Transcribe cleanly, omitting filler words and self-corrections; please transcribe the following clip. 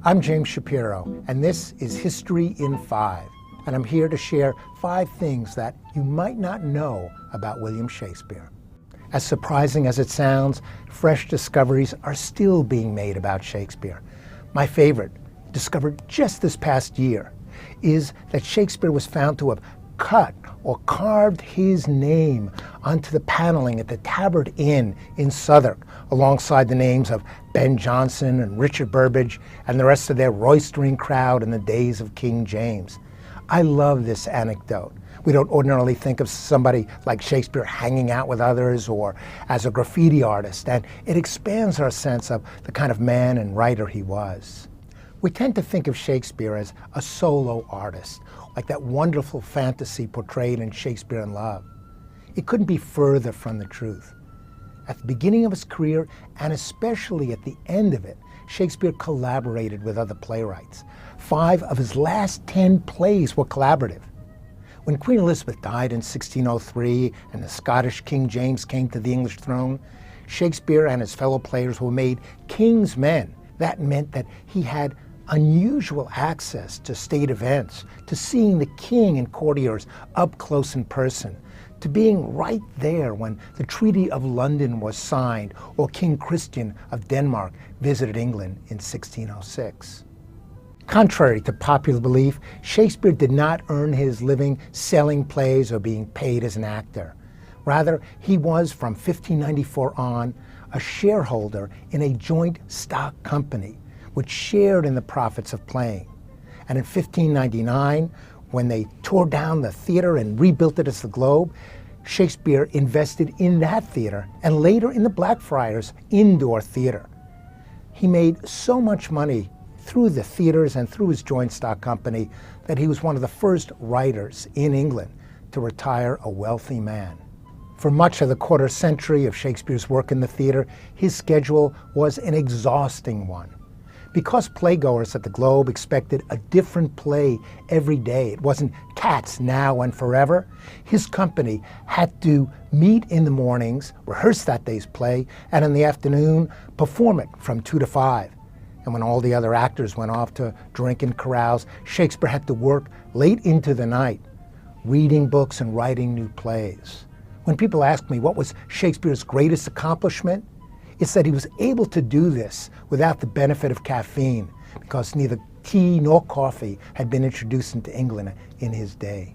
I'm James Shapiro, and this is History in 5. And I'm here to share 5 things that you might not know about William Shakespeare. As surprising as it sounds, fresh discoveries are still being made about Shakespeare. My favorite, discovered just this past year, is that Shakespeare was found to have cut or carved his name onto the paneling at the Tabard Inn in Southwark, alongside the names of Ben Jonson and Richard Burbage and the rest of their roistering crowd in the days of King James. I love this anecdote. We don't ordinarily think of somebody like Shakespeare hanging out with others or as a graffiti artist, and it expands our sense of the kind of man and writer he was. We tend to think of Shakespeare as a solo artist, like that wonderful fantasy portrayed in Shakespeare in Love. It couldn't be further from the truth. At the beginning of his career, and especially at the end of it, Shakespeare collaborated with other playwrights. 5 of his last 10 plays were collaborative. When Queen Elizabeth died in 1603 and the Scottish King James came to the English throne, Shakespeare and his fellow players were made king's men. That meant that he had unusual access to state events, to seeing the king and courtiers up close in person, to being right there when the Treaty of London was signed or King Christian of Denmark visited England in 1606. Contrary to popular belief, Shakespeare did not earn his living selling plays or being paid as an actor. Rather, he was, from 1594 on, a shareholder in a joint stock company, which shared in the profits of playing. And in 1599, when they tore down the theater and rebuilt it as the Globe, Shakespeare invested in that theater and later in the Blackfriars Indoor Theater. He made so much money through the theaters and through his joint stock company that he was one of the first writers in England to retire a wealthy man. For much of the quarter century of Shakespeare's work in the theater, his schedule was an exhausting one. Because playgoers at the Globe expected a different play every day, it wasn't Cats now and forever, his company had to meet in the mornings, rehearse that day's play, and in the afternoon perform it from 2 to 5. And when all the other actors went off to drink and carouse, Shakespeare had to work late into the night, reading books and writing new plays. When people ask me what was Shakespeare's greatest accomplishment, it's that he was able to do this without the benefit of caffeine, because neither tea nor coffee had been introduced into England in his day.